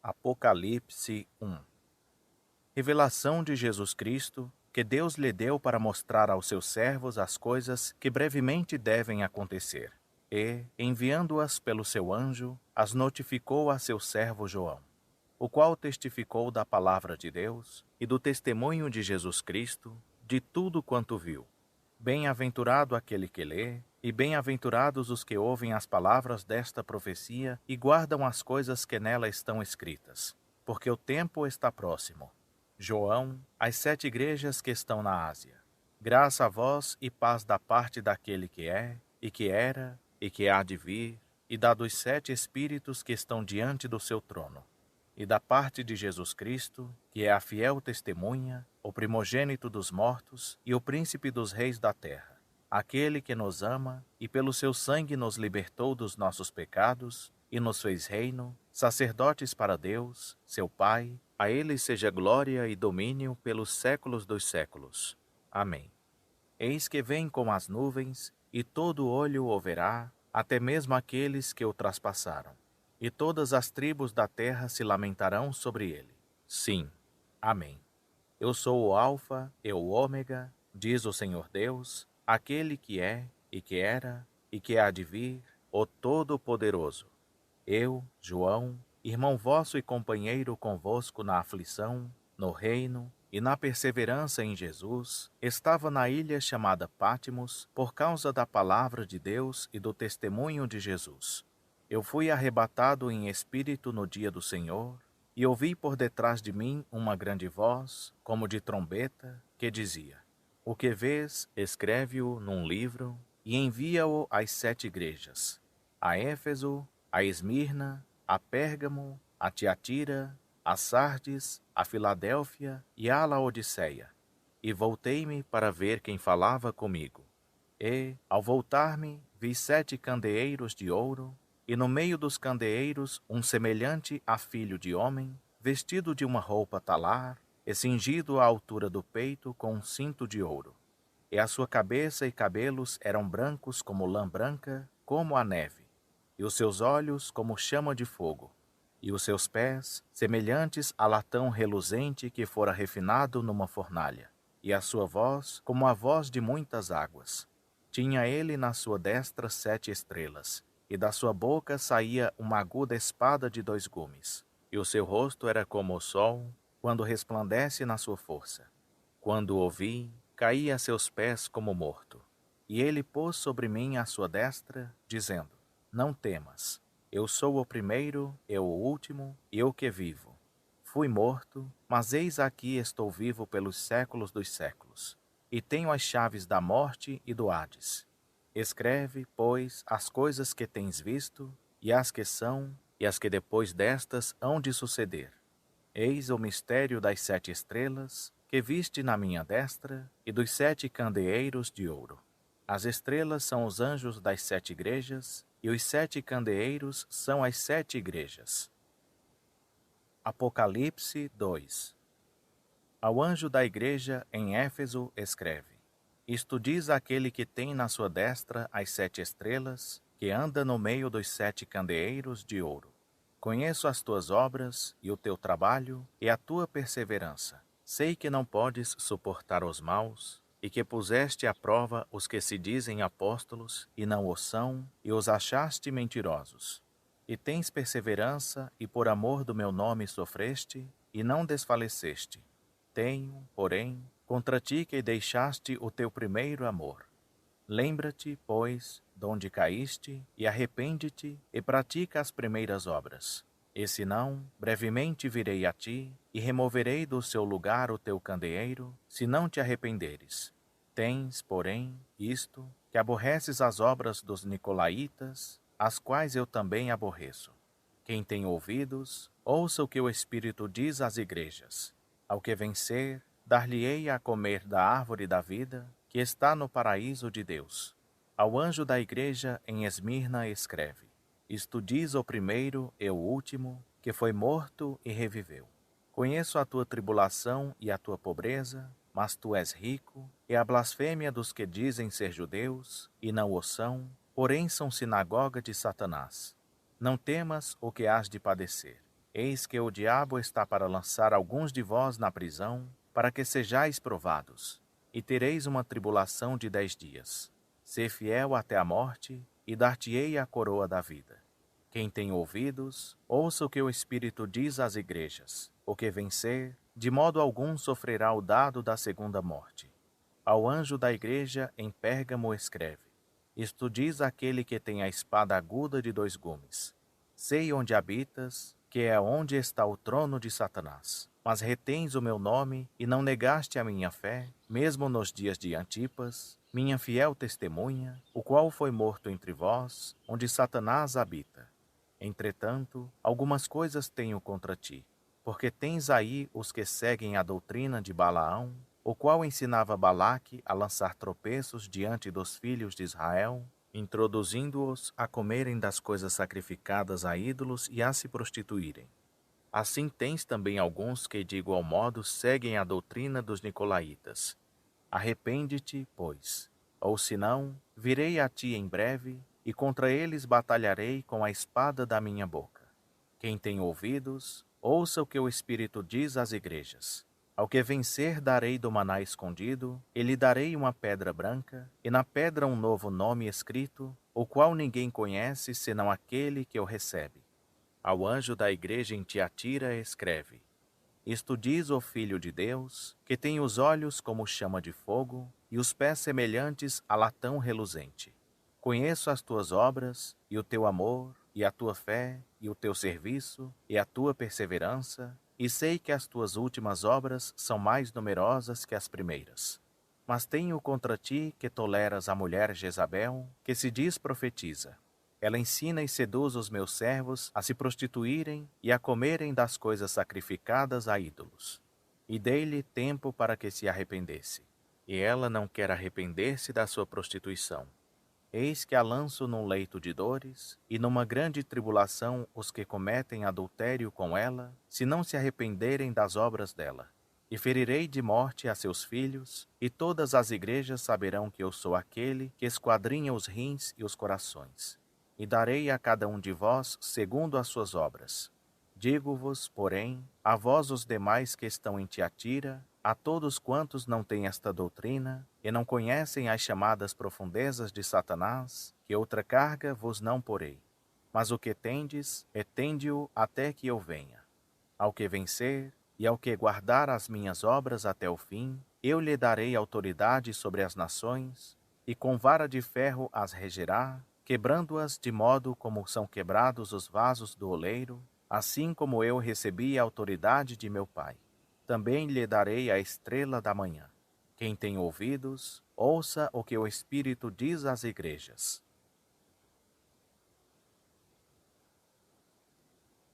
Apocalipse 1. Revelação de Jesus Cristo, que Deus lhe deu para mostrar aos seus servos as coisas que brevemente devem acontecer, e, enviando-as pelo seu anjo, as notificou a seu servo João, o qual testificou da palavra de Deus e do testemunho de Jesus Cristo, de tudo quanto viu. Bem-aventurado aquele que lê, e bem-aventurados os que ouvem as palavras desta profecia e guardam as coisas que nela estão escritas, porque o tempo está próximo. João, às 7 igrejas que estão na Ásia. Graça a vós e paz da parte daquele que é, e que era, e que há de vir, e da dos 7 Espíritos que estão diante do seu trono, e da parte de Jesus Cristo, que é a fiel testemunha, o primogênito dos mortos e o príncipe dos reis da terra, aquele que nos ama e pelo seu sangue nos libertou dos nossos pecados e nos fez reino, sacerdotes para Deus, seu Pai. A ele seja glória e domínio pelos séculos dos séculos. Amém. Eis que vem com as nuvens, e todo olho o verá, até mesmo aqueles que o traspassaram. E todas as tribos da terra se lamentarão sobre ele. Sim. Amém. Eu sou o Alfa e o Ômega, diz o Senhor Deus, aquele que é, e que era, e que há de vir, o Todo-Poderoso. Eu, João, irmão vosso e companheiro convosco na aflição, no reino e na perseverança em Jesus, estava na ilha chamada Pátimos por causa da palavra de Deus e do testemunho de Jesus. Eu fui arrebatado em espírito no dia do Senhor, e ouvi por detrás de mim uma grande voz, como de trombeta, que dizia: O que vês, escreve-o num livro e envia-o às 7 igrejas: a Éfeso, a Esmirna, a Pérgamo, a Tiatira, a Sardes, a Filadélfia e a Laodiceia. E voltei-me para ver quem falava comigo. E, ao voltar-me, vi 7 candeeiros de ouro, e no meio dos candeeiros um semelhante a filho de homem, vestido de uma roupa talar, e cingido à altura do peito com um cinto de ouro. E a sua cabeça e cabelos eram brancos como lã branca, como a neve, e os seus olhos como chama de fogo, e os seus pés semelhantes a latão reluzente que fora refinado numa fornalha, e a sua voz como a voz de muitas águas. Tinha ele na sua destra 7 estrelas, e da sua boca saía uma aguda espada de 2 gumes, e o seu rosto era como o sol, quando resplandece na sua força. Quando o vi, caí a seus pés como morto. E ele pôs sobre mim a sua destra, dizendo: Não temas, eu sou o primeiro e o último, e o que vivo. Fui morto, mas eis aqui estou vivo pelos séculos dos séculos, e tenho as chaves da morte e do Hades. Escreve, pois, as coisas que tens visto, e as que são, e as que depois destas hão de suceder. Eis o mistério das 7 estrelas, que viste na minha destra, e dos 7 candeeiros de ouro. As estrelas são os anjos das 7 igrejas, e os 7 candeeiros são as 7 igrejas. Apocalipse 2. Ao anjo da igreja em Éfeso escreve: Isto diz aquele que tem na sua destra as 7 estrelas, que anda no meio dos 7 candeeiros de ouro. Conheço as tuas obras, e o teu trabalho, e a tua perseverança. Sei que não podes suportar os maus, e que puseste à prova os que se dizem apóstolos, e não o são, e os achaste mentirosos. E tens perseverança, e por amor do meu nome sofreste, e não desfaleceste. Tenho, porém, contra ti que deixaste o teu primeiro amor. Lembra-te, pois, donde caíste, e arrepende-te, e pratica as primeiras obras. E se não, brevemente virei a ti, e removerei do seu lugar o teu candeeiro, se não te arrependeres. Tens, porém, isto, que aborreces as obras dos nicolaítas, as quais eu também aborreço. Quem tem ouvidos, ouça o que o Espírito diz às igrejas. Ao que vencer, dar-lhe-ei a comer da árvore da vida, que está no paraíso de Deus. Ao anjo da igreja em Esmirna escreve: Isto diz o primeiro e o último, que foi morto e reviveu. Conheço a tua tribulação e a tua pobreza, mas tu és rico, e a blasfêmia dos que dizem ser judeus, e não o são, porém são sinagoga de Satanás. Não temas o que hás de padecer. Eis que o diabo está para lançar alguns de vós na prisão, para que sejais provados, e tereis uma tribulação de 10 dias. Sê fiel até a morte, e dar-te-ei a coroa da vida. Quem tem ouvidos, ouça o que o Espírito diz às igrejas. O que vencer, de modo algum sofrerá o dado da segunda morte. Ao anjo da igreja em Pérgamo escreve: Isto diz aquele que tem a espada aguda de 2 gumes. Sei onde habitas, que é onde está o trono de Satanás. Mas retens o meu nome e não negaste a minha fé, mesmo nos dias de Antipas, minha fiel testemunha, o qual foi morto entre vós, onde Satanás habita. Entretanto, algumas coisas tenho contra ti, porque tens aí os que seguem a doutrina de Balaão, o qual ensinava Balaque a lançar tropeços diante dos filhos de Israel, introduzindo-os a comerem das coisas sacrificadas a ídolos e a se prostituírem. Assim tens também alguns que, de igual modo, seguem a doutrina dos nicolaítas. Arrepende-te, pois, ou senão, virei a ti em breve, e contra eles batalharei com a espada da minha boca. Quem tem ouvidos, ouça o que o Espírito diz às igrejas. Ao que vencer darei do maná escondido, e lhe darei uma pedra branca, e na pedra um novo nome escrito, o qual ninguém conhece senão aquele que o recebe. Ao anjo da igreja em Tiatira escreve: Isto diz o Filho de Deus, que tem os olhos como chama de fogo e os pés semelhantes a latão reluzente. Conheço as tuas obras, e o teu amor, e a tua fé, e o teu serviço, e a tua perseverança, e sei que as tuas últimas obras são mais numerosas que as primeiras. Mas tenho contra ti que toleras a mulher Jezabel, que se diz profetiza. Ela ensina e seduz os meus servos a se prostituírem e a comerem das coisas sacrificadas a ídolos. E dei-lhe tempo para que se arrependesse. E ela não quer arrepender-se da sua prostituição. Eis que a lanço num leito de dores, e numa grande tribulação os que cometem adultério com ela, se não se arrependerem das obras dela. E ferirei de morte a seus filhos, e todas as igrejas saberão que eu sou aquele que esquadrinha os rins e os corações. E darei a cada um de vós segundo as suas obras. Digo-vos, porém, a vós os demais que estão em Tiatira, a todos quantos não têm esta doutrina, e não conhecem as chamadas profundezas de Satanás, que outra carga vos não porei. Mas o que tendes, etende-o até que eu venha. Ao que vencer, e ao que guardar as minhas obras até o fim, eu lhe darei autoridade sobre as nações, e com vara de ferro as regerá, quebrando-as de modo como são quebrados os vasos do oleiro, assim como eu recebi a autoridade de meu Pai. Também lhe darei a estrela da manhã. Quem tem ouvidos, ouça o que o Espírito diz às igrejas.